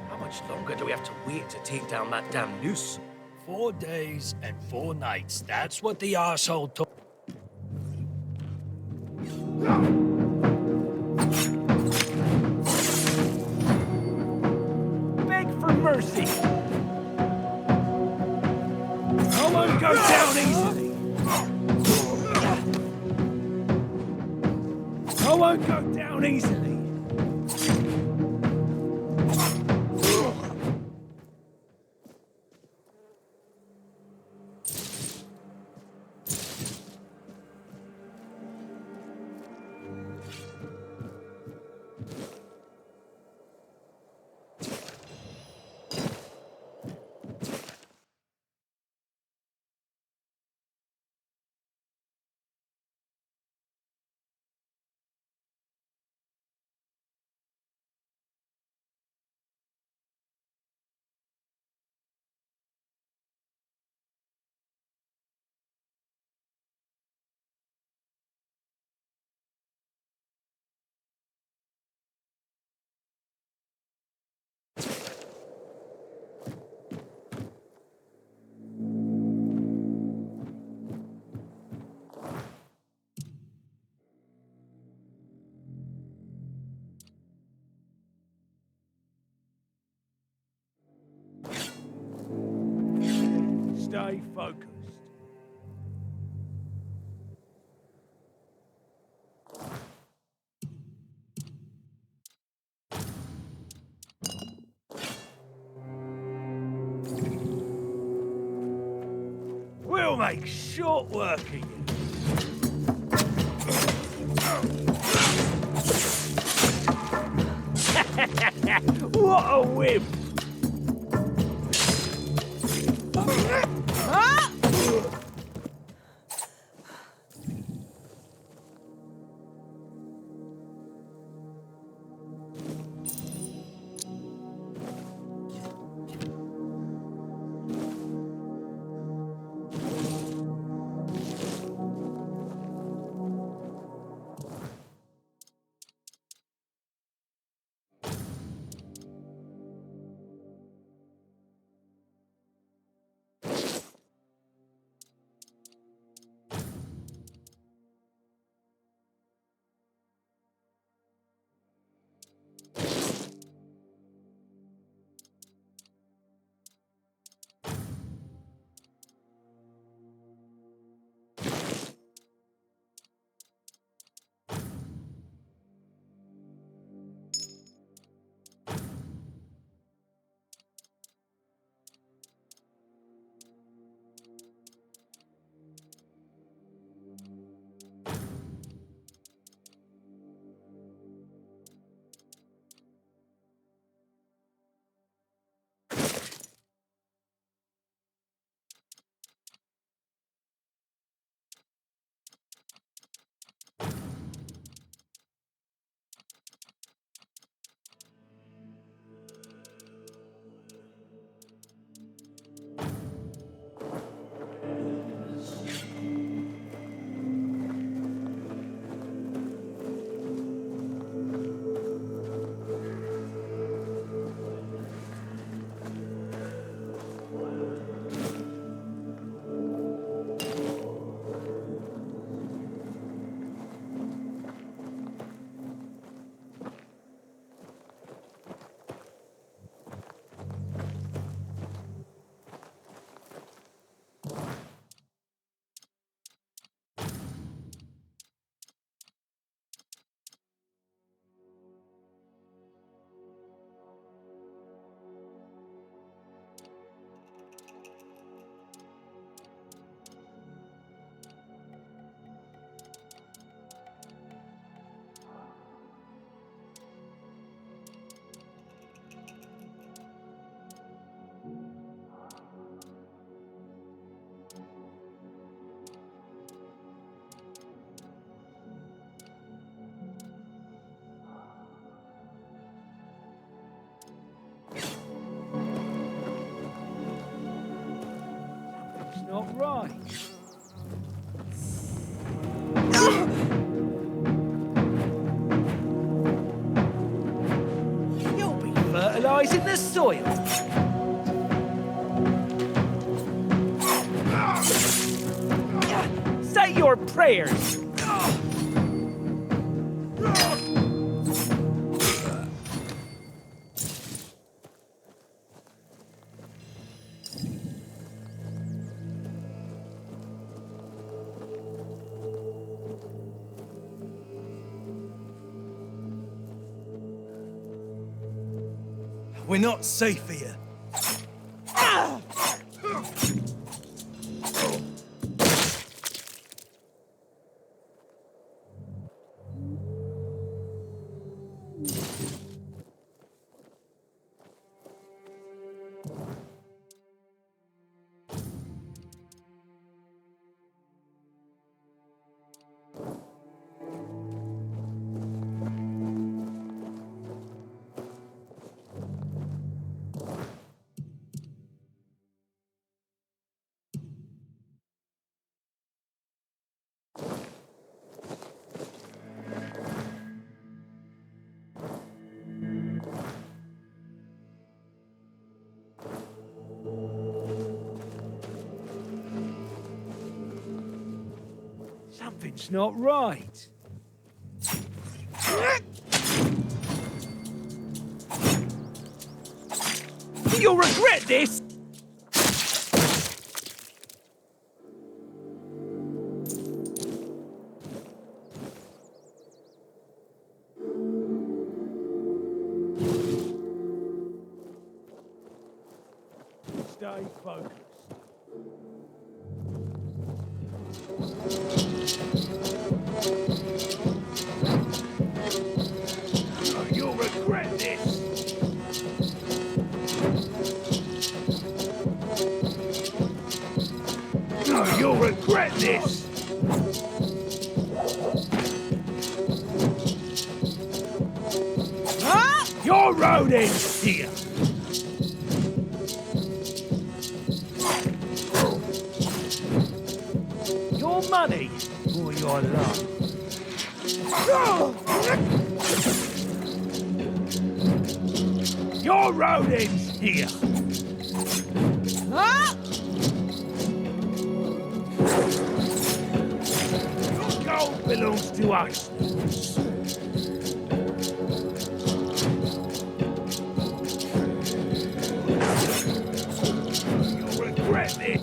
How much longer do we have to wait to take down that damn noose? 4 days and 4 nights. That's what the arsehole took. Beg for mercy! I won't go down easily! I won't go down easily! Stay focused. We'll make short work of you. What a whim! right. You'll be fertilizing the soil. Say your prayers. We're not safe here. Something's not right. You'll regret this! Stay focused. Oh, you'll regret this! No, you'll regret this! Huh? Your road ends here! Your money or your love? Your road ends here! Huh? Gold belongs to us. You'll regret this.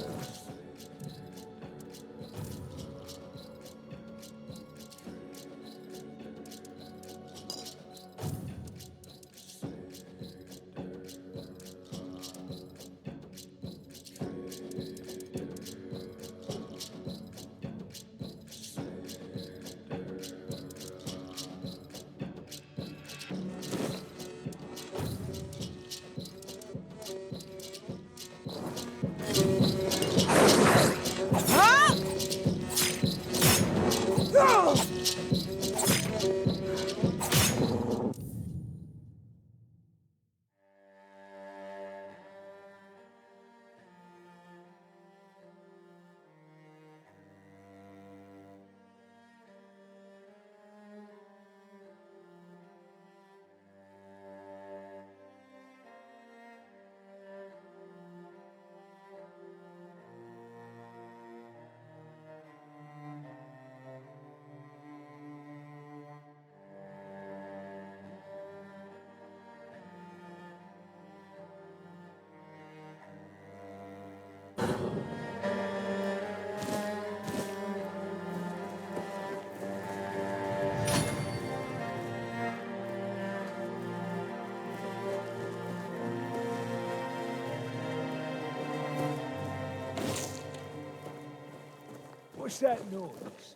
What's that noise?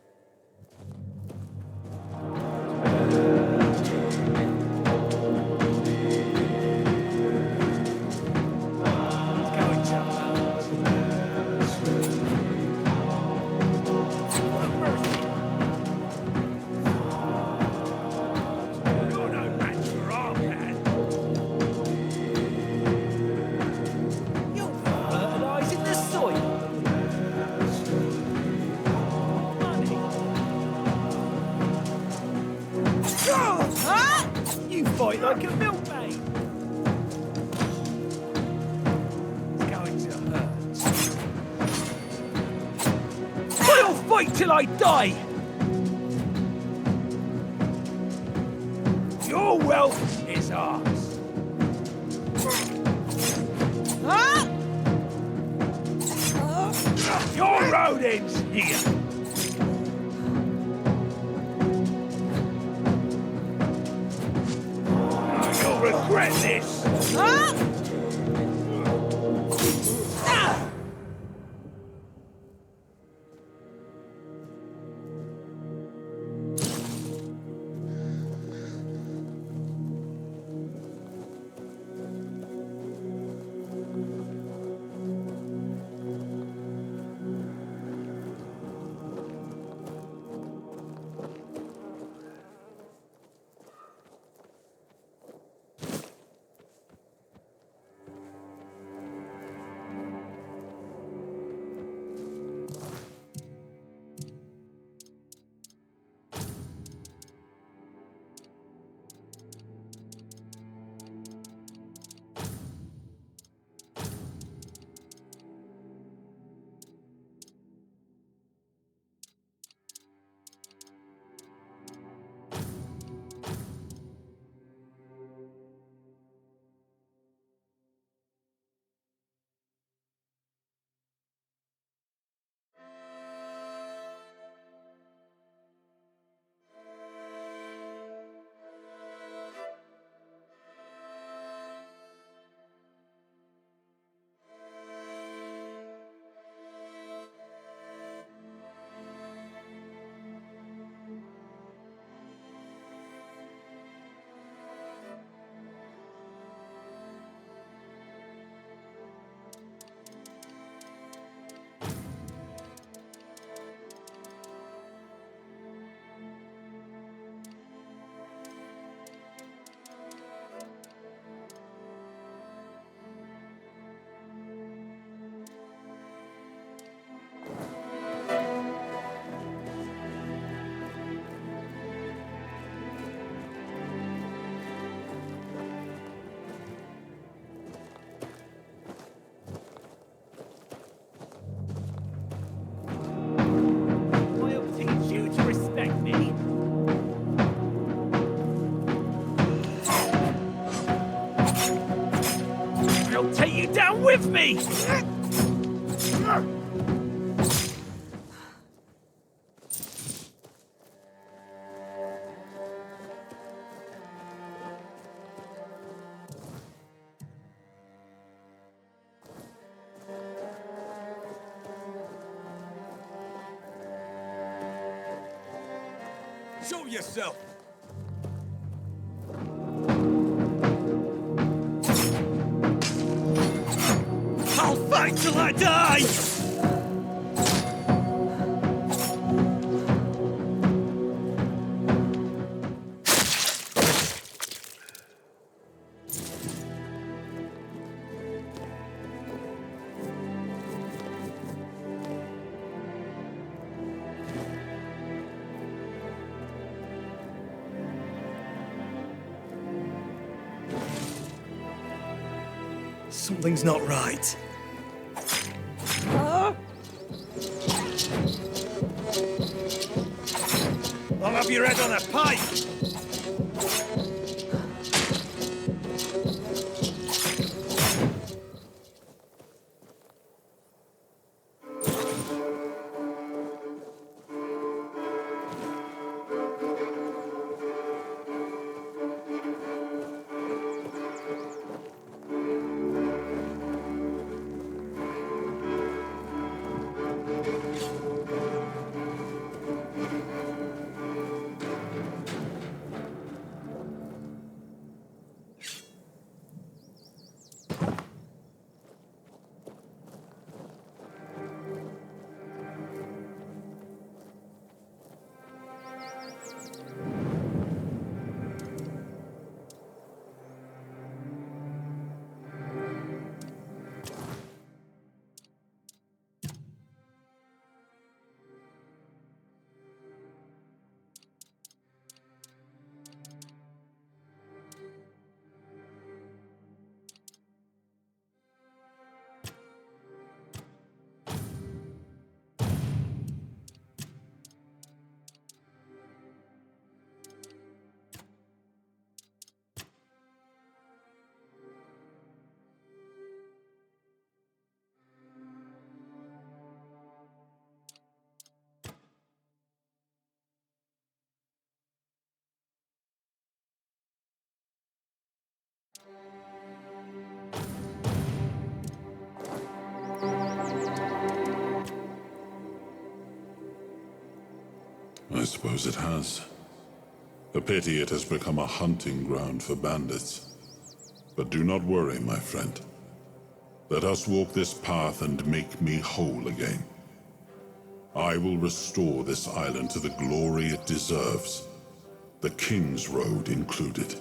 fight like a milkmaid. It's going to hurt. I'll fight till I die. Your wealth is ours. Your road ends here. You'll regret this. Down with me! Show yourself! I'll fight till I die! Something's not right. I'll have your head on a pike! suppose it has. A pity it has become a hunting ground for bandits. But do not worry, my friend. Let us walk this path and make me whole again. I will restore this island to the glory it deserves, the King's Road included.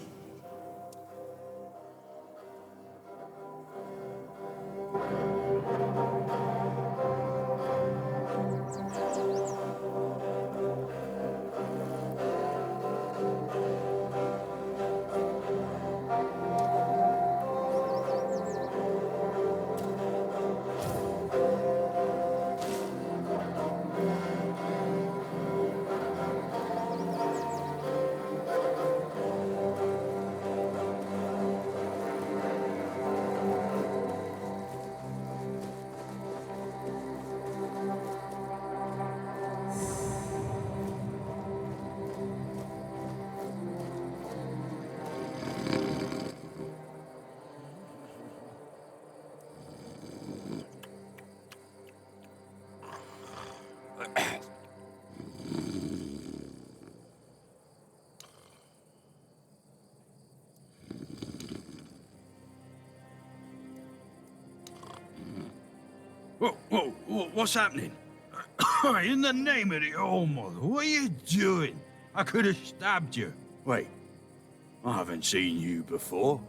Whoa, what's happening? In the name of the All Mother, what are you doing? I could have stabbed you. Wait, I haven't seen you before.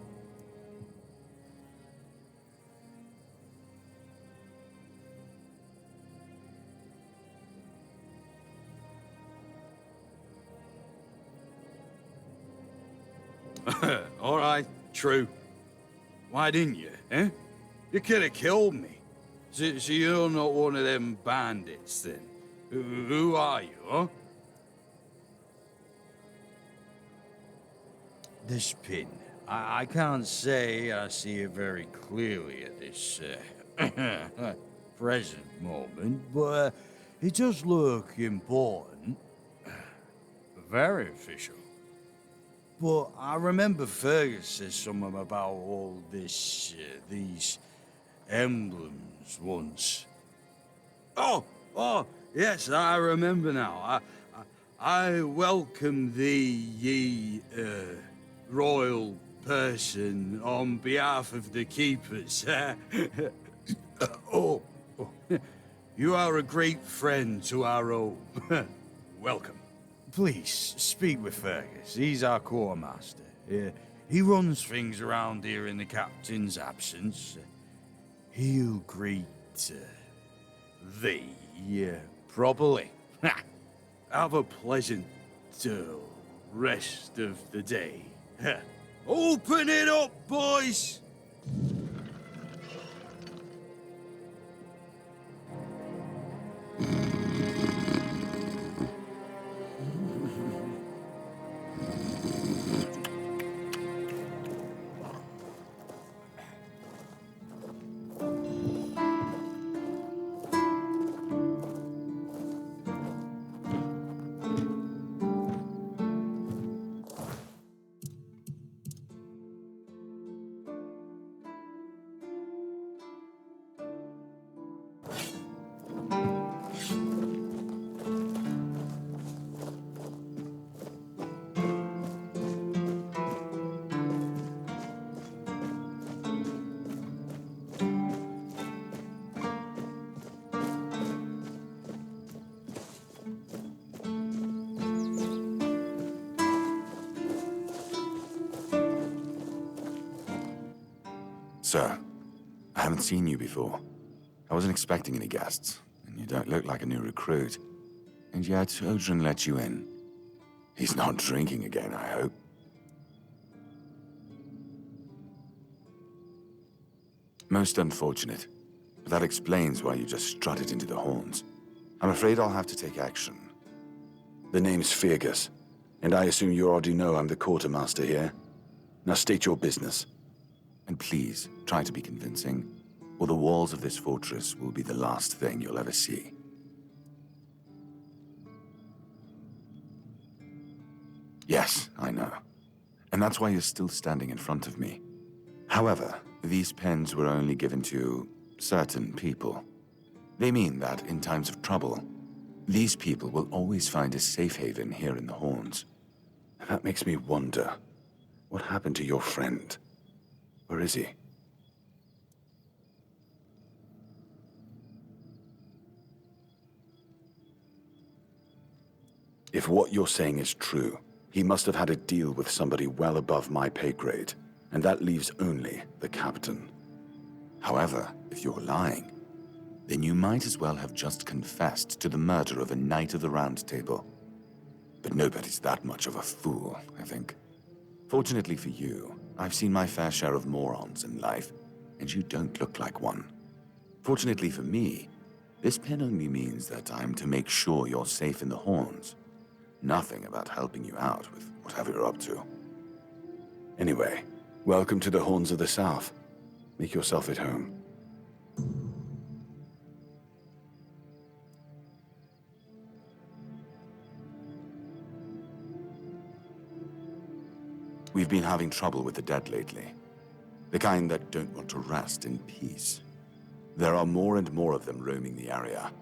All right, true. Why didn't you, eh? You could have killed me. So you're not one of them bandits, then? Who are you, huh? This pin. I can't say I see it very clearly at this present moment, but it does look important. Very official. But I remember Fergus said something about all this, these emblems once. Oh, yes, I remember now. I welcome thee, ye, royal person, on behalf of the keepers. You are a great friend to our own. Welcome. Please, speak with Fergus. He's our quartermaster. He runs things around here in the captain's absence. He'll greet thee properly. Have a pleasant rest of the day. Open it up, boys! Sir, I haven't seen you before. I wasn't expecting any guests, and you don't look like a new recruit. And yet, Odrin let you in. He's not drinking again, I hope. Most unfortunate, but that explains why you just strutted into the horns. I'm afraid I'll have to take action. The name's Fergus, and I assume you already know I'm the quartermaster here. Now state your business. And please, try to be convincing, or the walls of this fortress will be the last thing you'll ever see. Yes, I know. And that's why you're still standing in front of me. However, these pens were only given to certain people. They mean that in times of trouble, These people will always find a safe haven here in the Horns. And that makes me wonder, what happened to your friend? Where is he? If what you're saying is true, he must have had a deal with somebody well above my pay grade, and that leaves only the captain. However, if you're lying, then you might as well have just confessed to the murder of a Knight of the Round Table. But nobody's that much of a fool, I think. Fortunately for you, I've seen my fair share of morons in life, and you don't look like one. Fortunately for me, this pin only means that I'm to make sure you're safe in the Horns. Nothing about helping you out with whatever you're up to. Anyway, welcome to the Horns of the South. Make yourself at home. We've been having trouble with the dead lately. The kind that don't want to rest in peace. There are more and more of them roaming the area.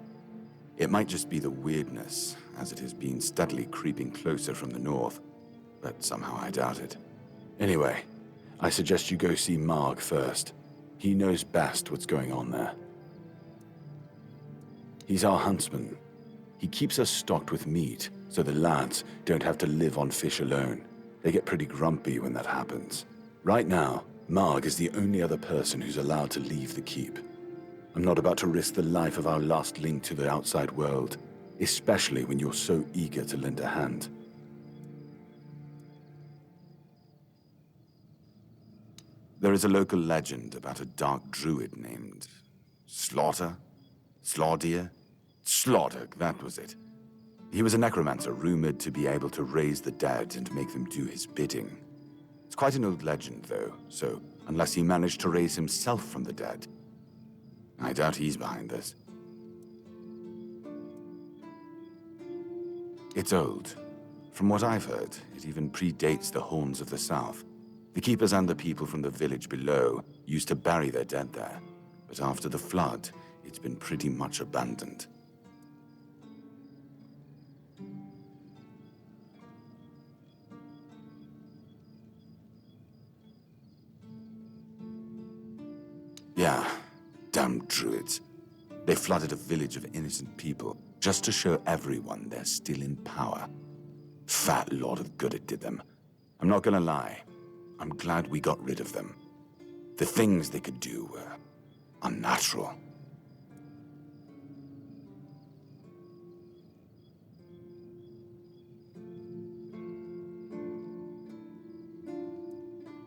It might just be the Wyrdness, as it has been steadily creeping closer from the north, but somehow I doubt it. Anyway, I suggest you go see Marg first. He knows best what's going on there. He's our huntsman. He keeps us stocked with meat, so the lads don't have to live on fish alone. They get pretty grumpy when that happens. Right now, Marg is the only other person who's allowed to leave the keep. I'm not about to risk the life of our last link to the outside world, especially when you're so eager to lend a hand. There is a local legend about a dark druid named Slaughter? Slaughter, that was it. He was a necromancer rumored to be able to raise the dead and make them do his bidding. It's quite an old legend, though, so unless he managed to raise himself from the dead, I doubt he's behind this. It's old. From what I've heard, it even predates the Horns of the South. The keepers and the people from the village below used to bury their dead there, but after the flood, it's been pretty much abandoned. Yeah, damn druids. They flooded a village of innocent people just to show everyone they're still in power. Fat lot of good it did them. I'm not gonna lie, I'm glad we got rid of them. The things they could do were unnatural.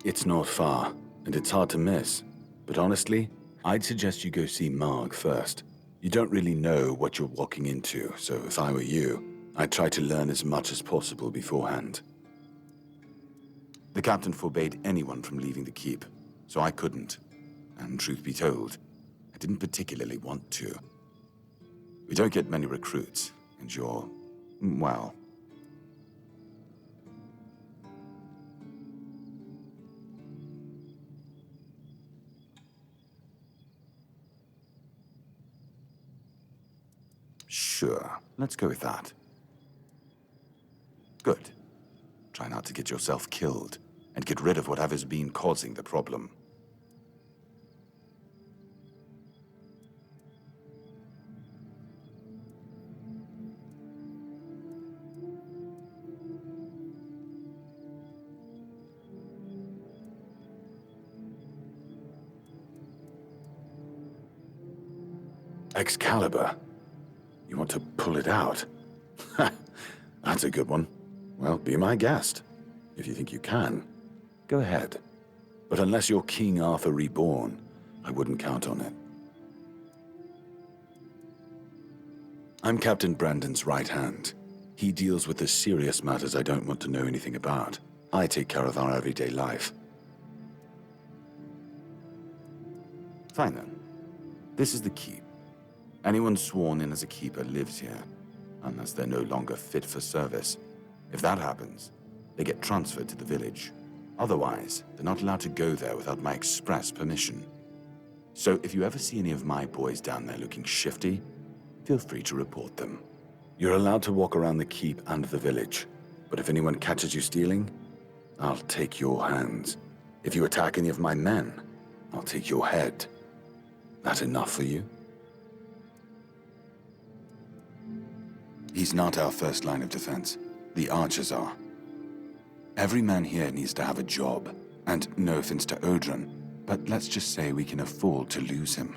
It's not far, and it's hard to miss. But honestly, I'd suggest you go see Marg first. You don't really know what you're walking into, so if I were you, I'd try to learn as much as possible beforehand. The captain forbade anyone from leaving the keep, so I couldn't. And truth be told, I didn't particularly want to. We don't get many recruits, and you're, well... Sure, let's go with that. Good. Try not to get yourself killed, and get rid of whatever's been causing the problem. Excalibur? You want to pull it out? That's a good one. Well, be my guest. If you think you can, go ahead. But unless you're King Arthur reborn, I wouldn't count on it. I'm Captain Brandon's right hand. He deals with the serious matters I don't want to know anything about. I take care of our everyday life. Fine then. This is the keep. Anyone sworn in as a keeper lives here, unless they're no longer fit for service. If that happens, they get transferred to the village. Otherwise, they're not allowed to go there without my express permission. So if you ever see any of my boys down there looking shifty, feel free to report them. You're allowed to walk around the keep and the village, but if anyone catches you stealing, I'll take your hands. If you attack any of my men, I'll take your head. That enough for you? He's not our first line of defense. The archers are. Every man here needs to have a job, and no offense to Odrin, but let's just say we can afford to lose him.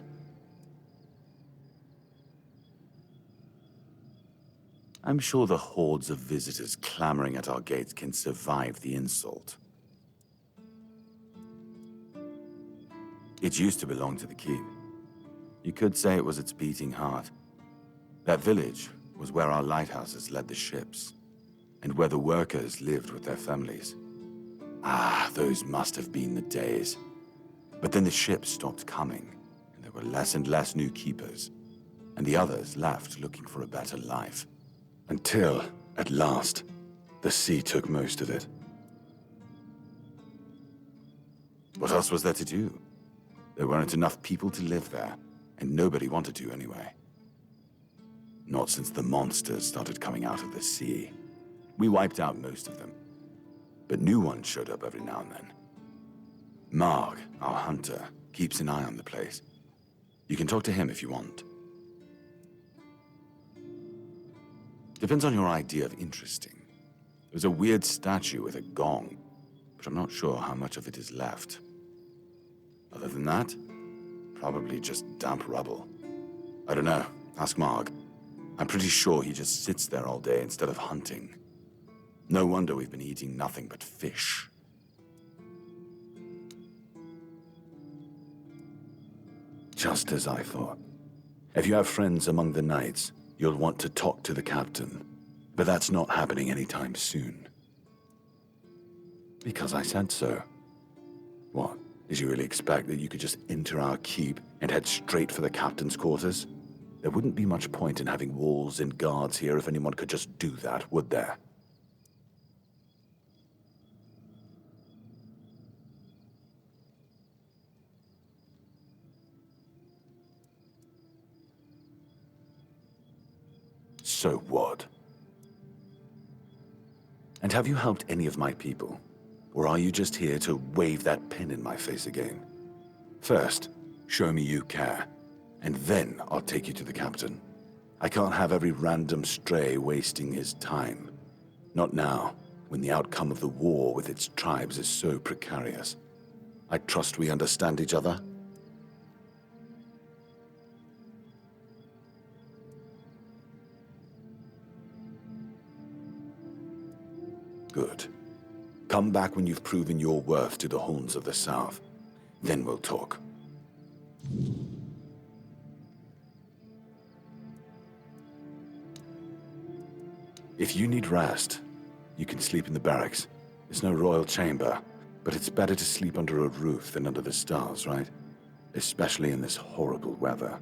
I'm sure the hordes of visitors clamoring at our gates can survive the insult. It used to belong to the keep. You could say it was its beating heart. That village was where our lighthouses led the ships, and where the workers lived with their families. Ah, those must have been the days. But then the ships stopped coming, and there were less and less new keepers, and the others left looking for a better life. Until, at last, the sea took most of it. What else was there to do? There weren't enough people to live there, and nobody wanted to anyway. Not since the monsters started coming out of the sea. We wiped out most of them, but new ones showed up every now and then. Marg, our hunter, keeps an eye on the place. You can talk to him if you want. Depends on your idea of interesting. There's a weird statue with a gong, but I'm not sure how much of it is left. Other than that, probably just damp rubble. I don't know. Ask Marg. I'm pretty sure he just sits there all day instead of hunting. No wonder we've been eating nothing but fish. Just as I thought. If you have friends among the knights, you'll want to talk to the captain. But that's not happening anytime soon. Because I said so. What? Did you really expect that you could just enter our keep and head straight for the captain's quarters? There wouldn't be much point in having walls and guards here if anyone could just do that, would there? So what? And have you helped any of my people? Or are you just here to wave that pen in my face again? First, show me you care, and then I'll take you to the captain. I can't have every random stray wasting his time. Not now, when the outcome of the war with its tribes is so precarious. I trust we understand each other? Good. Come back when you've proven your worth to the Horns of the South. Then we'll talk. If you need rest, you can sleep in the barracks. It's no royal chamber, but it's better to sleep under a roof than under the stars, right? Especially in this horrible weather.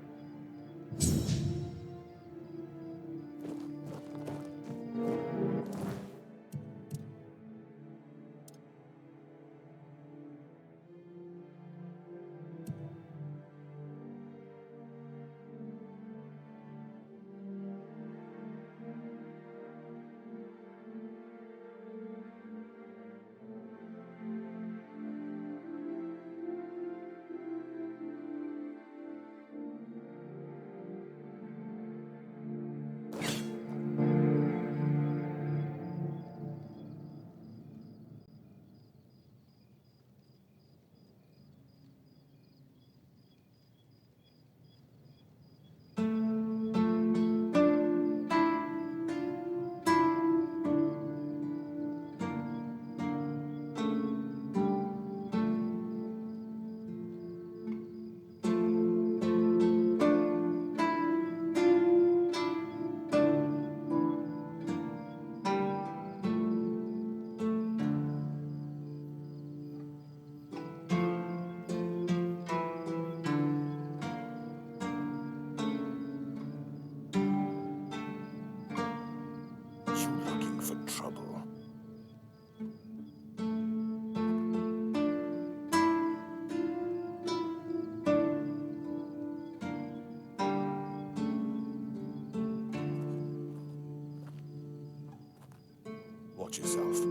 yourself.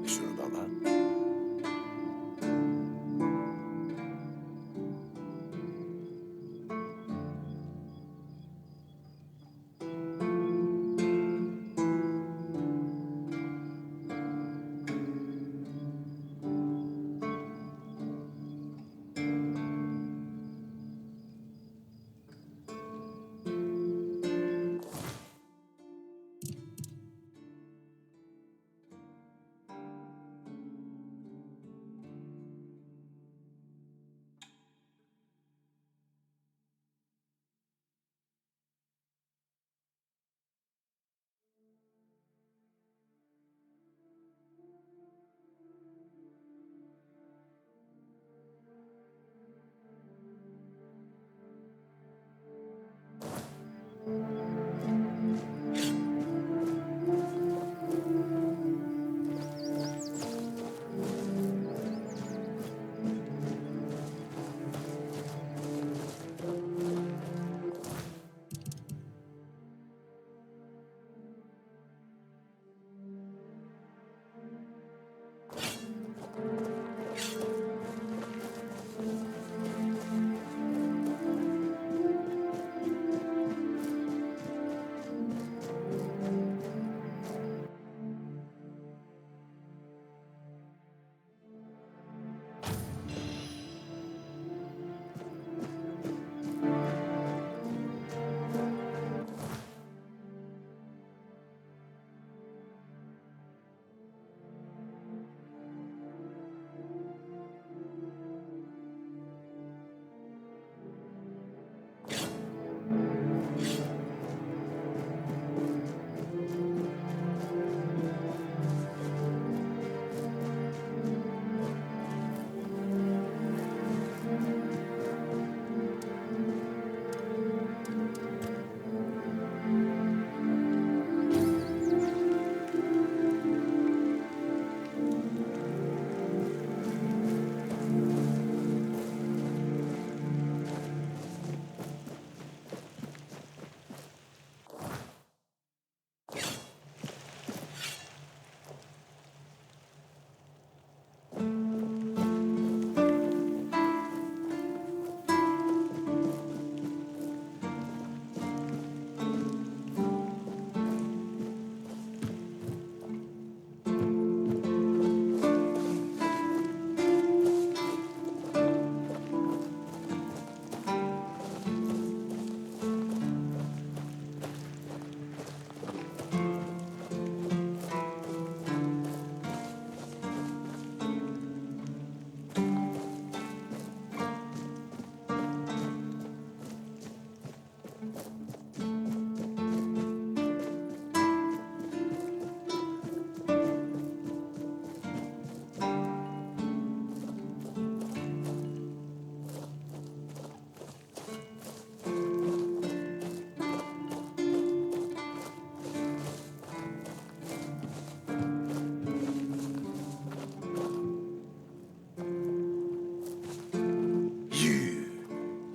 You sure about that?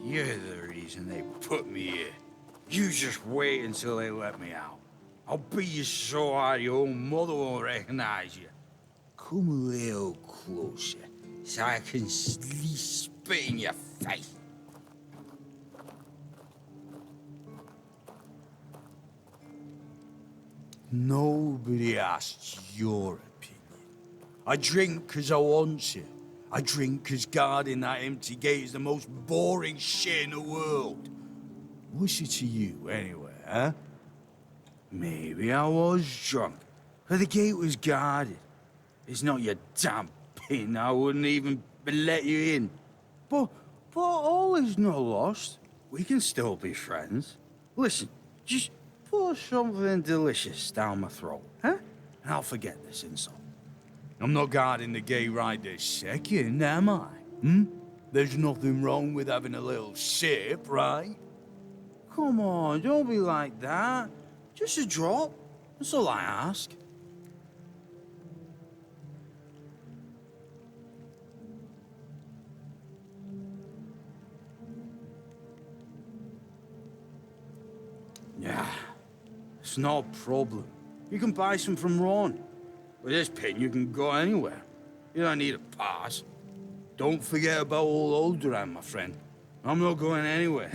You're the reason they put me here. You just wait until they let me out. I'll beat you so hard your own mother won't recognize you. Come a little closer so I can spit in your face. Nobody asked your opinion. I drink 'cause I want to. I drink 'cause guarding that empty gate is the most boring shit in the world. What's it to you, anyway, huh? Maybe I was drunk, but the gate was guarded. It's not your damn pin, I wouldn't even let you in. But all is not lost. We can still be friends. Listen, just pour something delicious down my throat, huh? And I'll forget this insult. I'm not guarding the gate right this second, am I? There's nothing wrong with having a little sip, right? Come on, don't be like that. Just a drop. That's all I ask. It's no problem. You can buy some from Ron. With this pin, you can go anywhere. You don't need a pass. Don't forget about old Alderaan, my friend. I'm not going anywhere.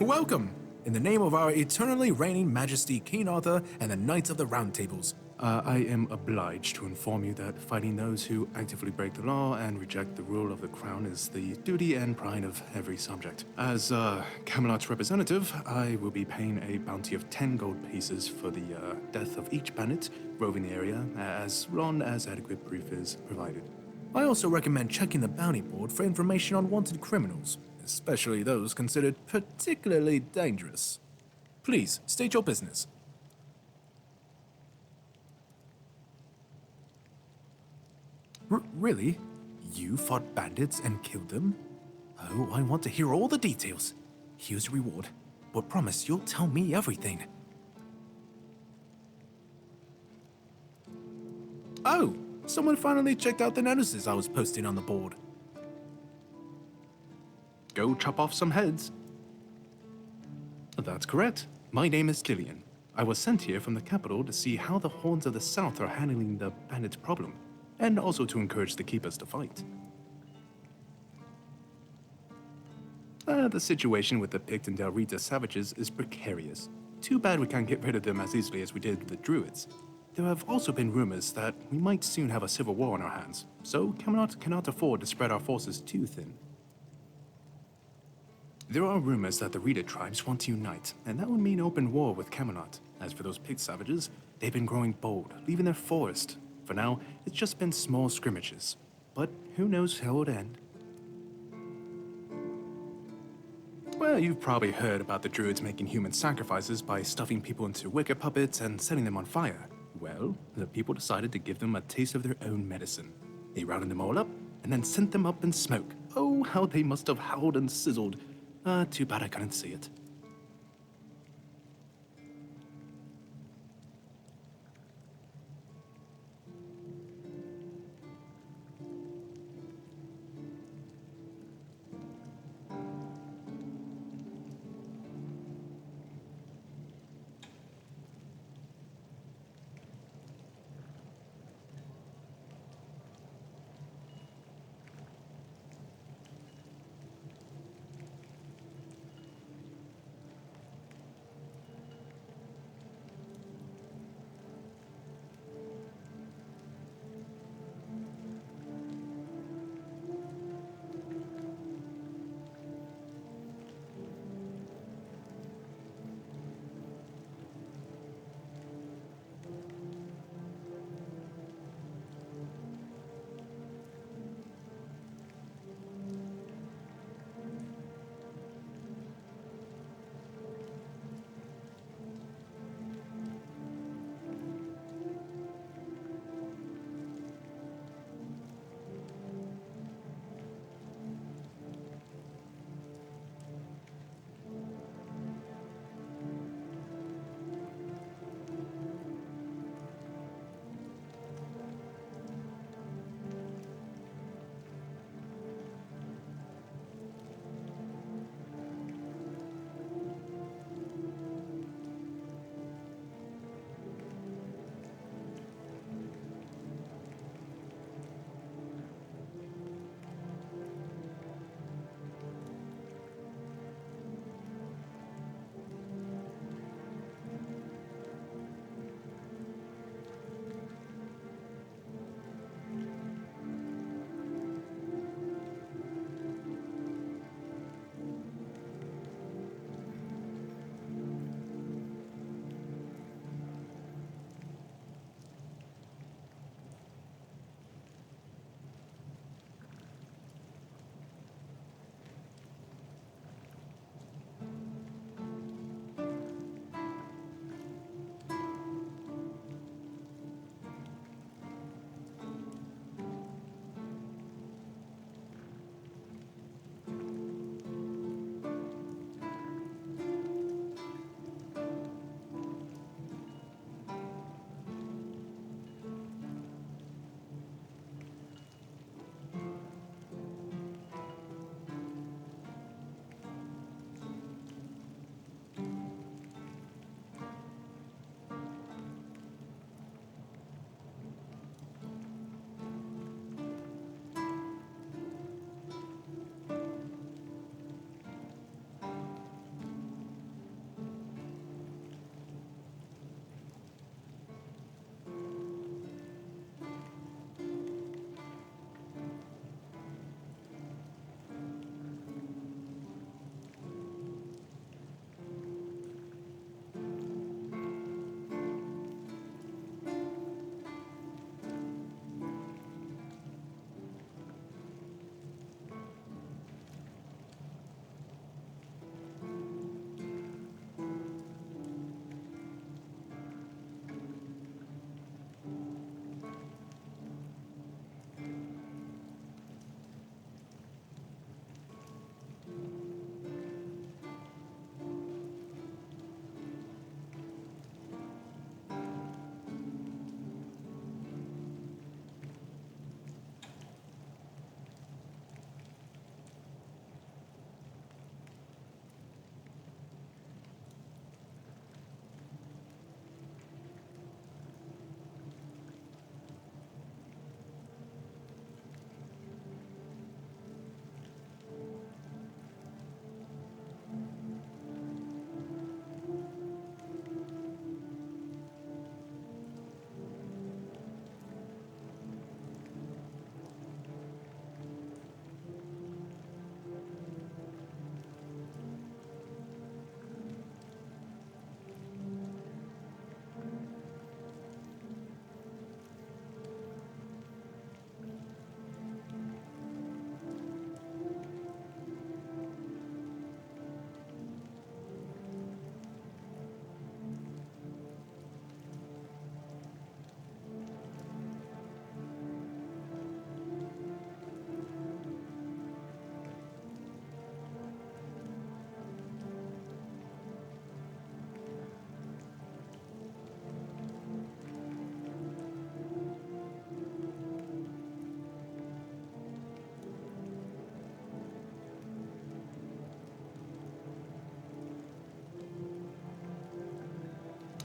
Welcome! In the name of our eternally reigning Majesty King Arthur and the Knights of the Round Tables, I am obliged to inform you that fighting those who actively break the law and reject the rule of the crown is the duty and pride of every subject. As Camelot's representative, I will be paying a bounty of 10 gold pieces for the death of each bandit roving the area, as long as adequate proof is provided. I also recommend checking the bounty board for information on wanted criminals, especially those considered particularly dangerous. Please, state your business. Really? You fought bandits and killed them? Oh, I want to hear all the details. Here's your reward, but promise you'll tell me everything. Oh, someone finally checked out the notices I was posting on the board. Go chop off some heads. That's correct. My name is Killian. I was sent here from the capital to see how the Horns of the South are handling the bandit problem, and also to encourage the Keepers to fight. The situation with the Pict and Del Rita savages is precarious. Too bad we can't get rid of them as easily as we did with the Druids. There have also been rumors that we might soon have a civil war on our hands, so Camelot cannot afford to spread our forces too thin. There are rumors that the Rita tribes want to unite, and that would mean open war with Camelot. As for those Pict savages, they've been growing bold, leaving their forest. For now, it's just been small scrimmages. But who knows how it would end. Well, you've probably heard about the Druids making human sacrifices by stuffing people into wicker puppets and setting them on fire. Well, the people decided to give them a taste of their own medicine. They rounded them all up, and then sent them up in smoke. Oh, how they must have howled and sizzled. Too bad I couldn't see it.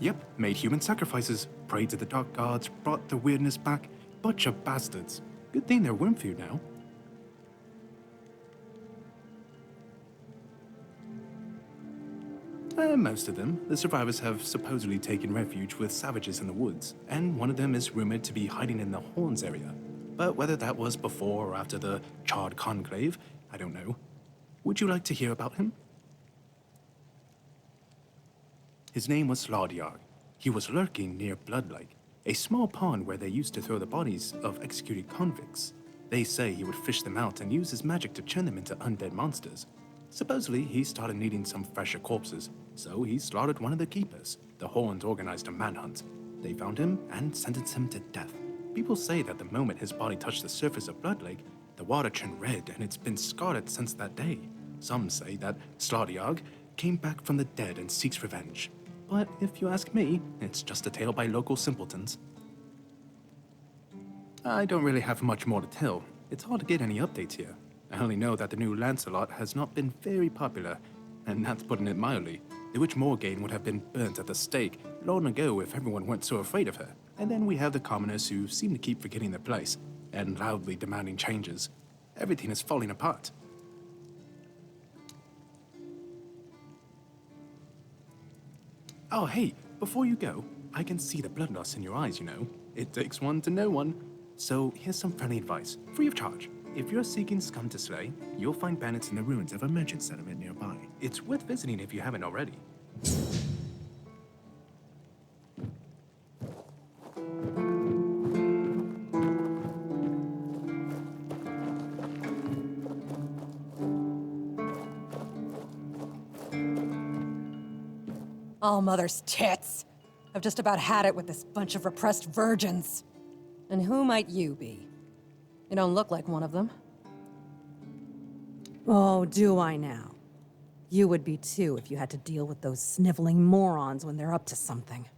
Yep, made human sacrifices, prayed to the dark gods, brought the Wyrdness back. Bunch of bastards. Good thing they're Wormfood now. Most of them. The survivors have supposedly taken refuge with savages in the woods, and one of them is rumored to be hiding in the Horns area. But whether that was before or after the Charred Conclave, I don't know. Would you like to hear about him? His name was Slaudyarg. He was lurking near Blood Lake, a small pond where they used to throw the bodies of executed convicts. They say he would fish them out and use his magic to turn them into undead monsters. Supposedly, he started needing some fresher corpses, so he slaughtered one of the keepers. The Horns organized a manhunt. They found him and sentenced him to death. People say that the moment his body touched the surface of Blood Lake, the water turned red and it's been scarred since that day. Some say that Slaudyarg came back from the dead and seeks revenge. But if you ask me, it's just a tale by local simpletons. I don't really have much more to tell. It's hard to get any updates here. I only know that the new Lancelot has not been very popular, and that's putting it mildly. The Witch Morgaine would have been burnt at the stake long ago if everyone weren't so afraid of her. And then we have the commoners who seem to keep forgetting their place, and loudly demanding changes. Everything is falling apart. Oh, hey, before you go, I can see the bloodlust in your eyes, you know. It takes one to know one. So here's some friendly advice, free of charge. If you're seeking scum to slay, you'll find bandits in the ruins of a merchant settlement nearby. It's worth visiting if you haven't already. All mother's tits. I've just about had it with this bunch of repressed virgins. And who might you be? You don't look like one of them. Oh, do I now? You would be too if you had to deal with those sniveling morons when they're up to something.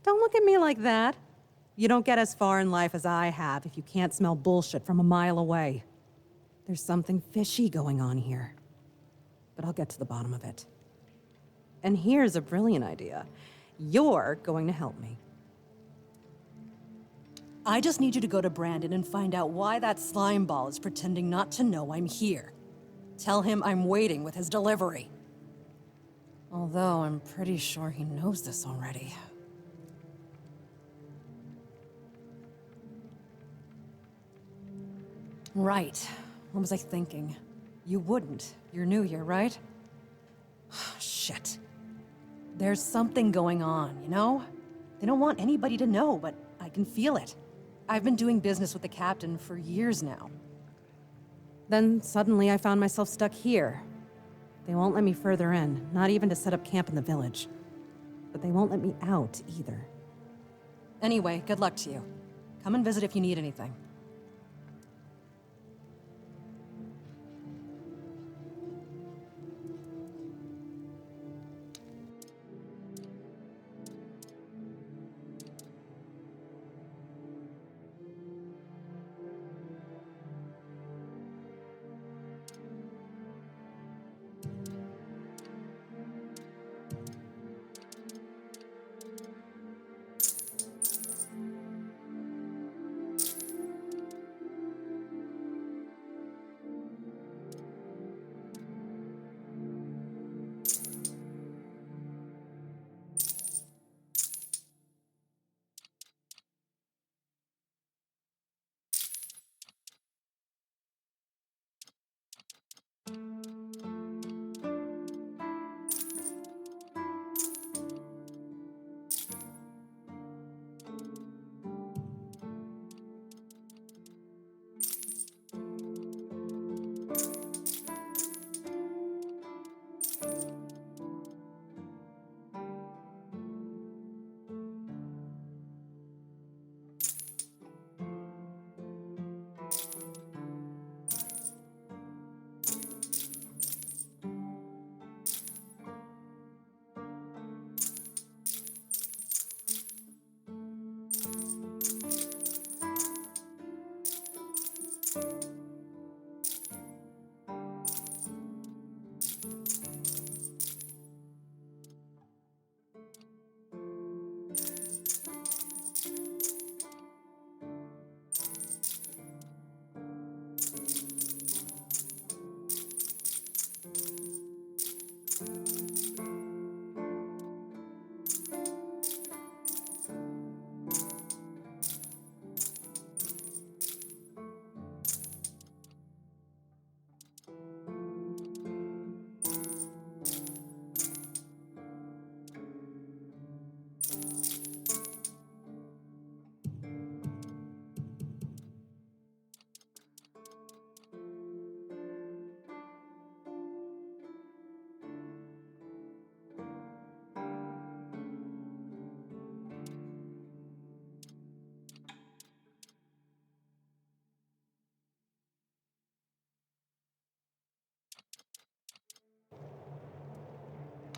Don't look at me like that. You don't get as far in life as I have if you can't smell bullshit from a mile away. There's something fishy going on here. But I'll get to the bottom of it. And here's a brilliant idea. You're going to help me. I just need you to go to Brandon and find out why that slime ball is pretending not to know I'm here. Tell him I'm waiting with his delivery. Although I'm pretty sure he knows this already. Right. What was I thinking? You wouldn't. You're new here, right? Shit. There's something going on, you know? They don't want anybody to know, but I can feel it. I've been doing business with the captain for years now. Then suddenly I found myself stuck here. They won't let me further in, not even to set up camp in the village. But they won't let me out either. Anyway, good luck to you. Come and visit if you need anything.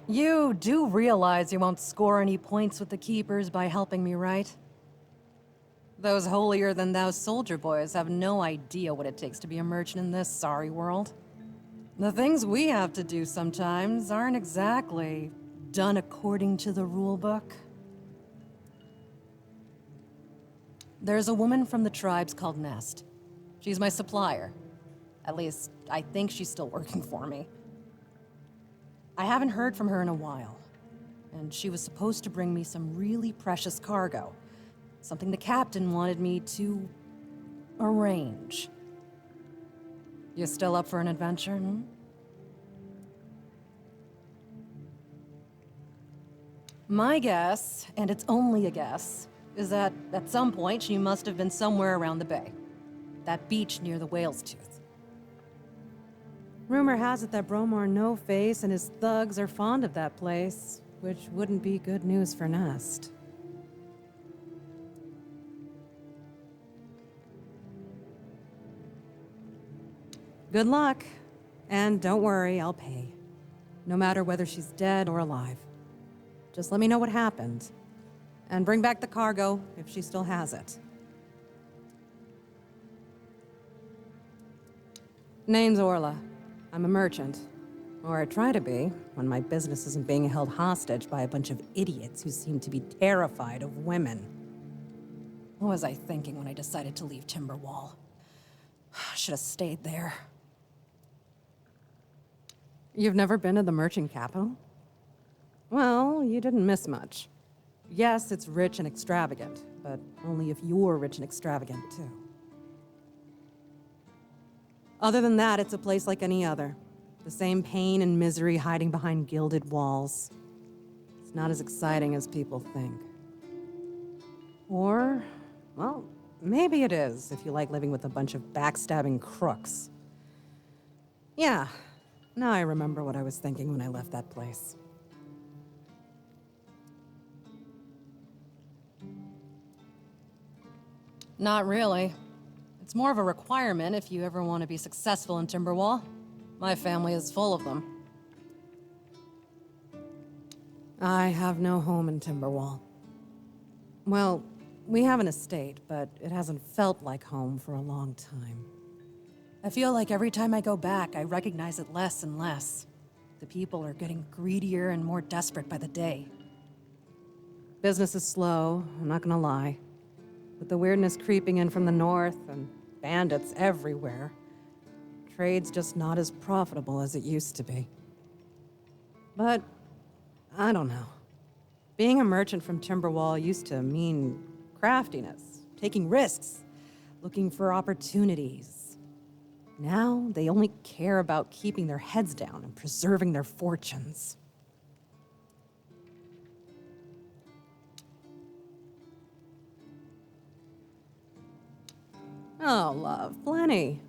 You do realize you won't score any points with the Keepers by helping me, right? Those holier-than-thou soldier boys have no idea what it takes to be a merchant in this sorry world. The things we have to do sometimes aren't exactly done according to the rulebook. There's a woman from the tribes called Nest. She's my supplier. At least, I think she's still working for me. I haven't heard from her in a while, and she was supposed to bring me some really precious cargo. Something the captain wanted me to arrange. You still up for an adventure, hmm? My guess, and it's only a guess, is that at some point she must have been somewhere around the bay. That beach near the Whale's Tooth. Rumor has it that Bromar No-Face and his thugs are fond of that place, which wouldn't be good news for Nest. Good luck. And don't worry, I'll pay. No matter whether she's dead or alive. Just let me know what happened. And bring back the cargo, if she still has it. Name's Orla. I'm a merchant. Or I try to be, when my business isn't being held hostage by a bunch of idiots who seem to be terrified of women. What was I thinking when I decided to leave Timberwall? Should have stayed there. You've never been to the merchant capital? Well, you didn't miss much. Yes, it's rich and extravagant, but only if you're rich and extravagant, too. Other than that, it's a place like any other. The same pain and misery hiding behind gilded walls. It's not as exciting as people think. Or, well, maybe it is, if you like living with a bunch of backstabbing crooks. Yeah, now I remember what I was thinking when I left that place. Not really. It's more of a requirement if you ever want to be successful in Timberwall. My family is full of them. I have no home in Timberwall. Well, we have an estate, but it hasn't felt like home for a long time. I feel like every time I go back, I recognize it less and less. The people are getting greedier and more desperate by the day. Business is slow, I'm not gonna lie. With the Wyrdness creeping in from the north and bandits everywhere, trade's just not as profitable as it used to be. But, I don't know. Being a merchant from Timberwall used to mean craftiness, taking risks, looking for opportunities. Now, they only care about keeping their heads down and preserving their fortunes. Oh, love, plenty.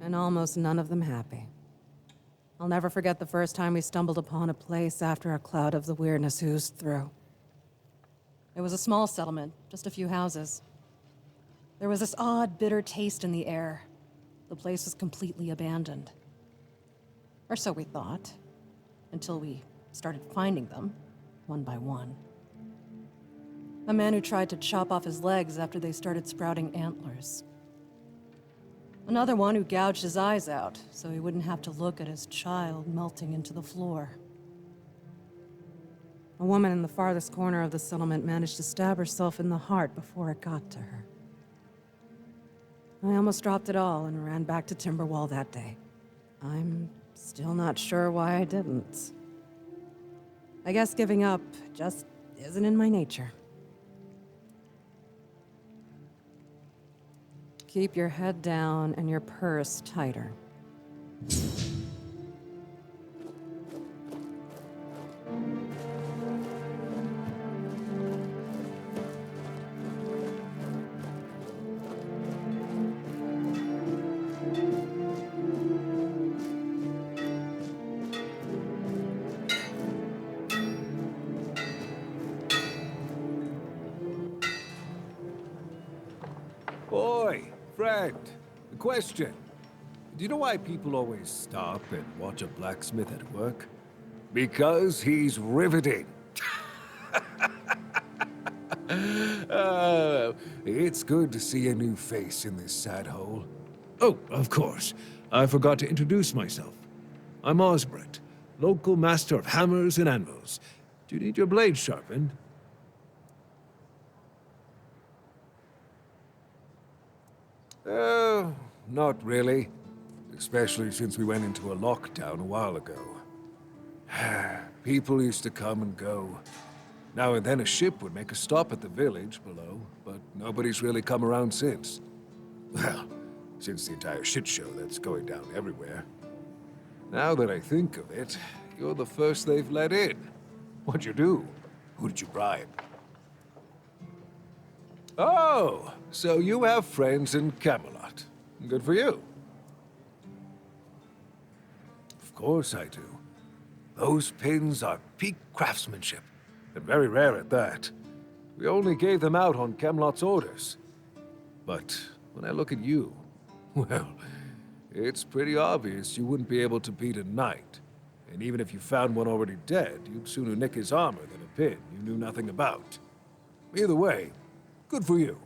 And almost none of them happy. I'll never forget the first time we stumbled upon a place after a cloud of the Wyrdness oozed through. It was a small settlement, just a few houses. There was this odd, bitter taste in the air. The place was completely abandoned. Or so we thought, until we started finding them, one by one. A man who tried to chop off his legs after they started sprouting antlers. Another one who gouged his eyes out, so he wouldn't have to look at his child melting into the floor. A woman in the farthest corner of the settlement managed to stab herself in the heart before it got to her. I almost dropped it all and ran back to Timberwall that day. I'm still not sure why I didn't. I guess giving up just isn't in my nature. Keep your head down and your purse tighter. Boy, friend, a question. Do you know why people always stop and watch a blacksmith at work? Because he's riveting. It's good to see a new face in this sad hole. Oh, of course. I forgot to introduce myself. I'm Osbert, local master of hammers and anvils. Do you need your blade sharpened? Not really. Especially since we went into a lockdown a while ago. People used to come and go. Now and then a ship would make a stop at the village below, but nobody's really come around since. Well, since the entire shit show that's going down everywhere. Now that I think of it, you're the first they've let in. What'd you do? Who did you bribe? Oh, so you have friends in Camelot. Good for you. Of course I do. Those pins are peak craftsmanship, and very rare at that. We only gave them out on Camelot's orders. But when I look at you, well, it's pretty obvious you wouldn't be able to beat a knight. And even if you found one already dead, you'd sooner nick his armor than a pin you knew nothing about. Either way, good for you.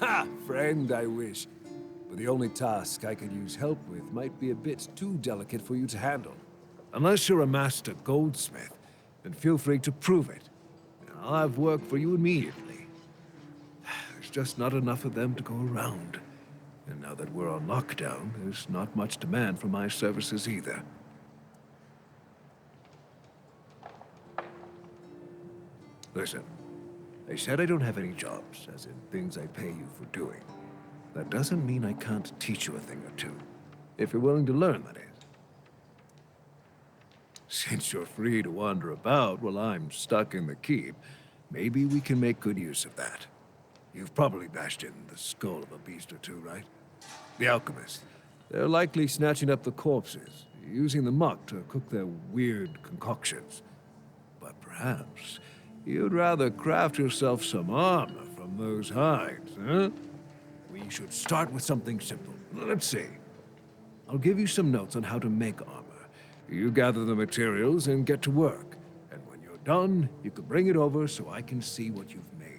Ha! Friend, I wish. But the only task I could use help with might be a bit too delicate for you to handle. Unless you're a master goldsmith, then feel free to prove it. And I'll have work for you immediately. There's just not enough of them to go around. And now that we're on lockdown, there's not much demand for my services either. Listen, I said I don't have any jobs, as in things I pay you for doing. That doesn't mean I can't teach you a thing or two. If you're willing to learn, that is. Since you're free to wander about while I'm stuck in the keep, maybe we can make good use of that. You've probably bashed in the skull of a beast or two, right? The alchemists. They're likely snatching up the corpses, using the muck to cook their weird concoctions. But perhaps you'd rather craft yourself some armor from those hides, huh? We should start with something simple. Let's see. I'll give you some notes on how to make armor. You gather the materials and get to work. And when you're done, you can bring it over so I can see what you've made.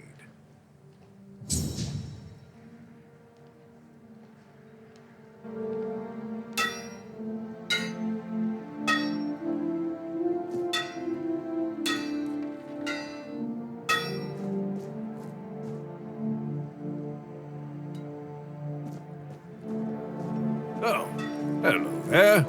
Oh, hello there.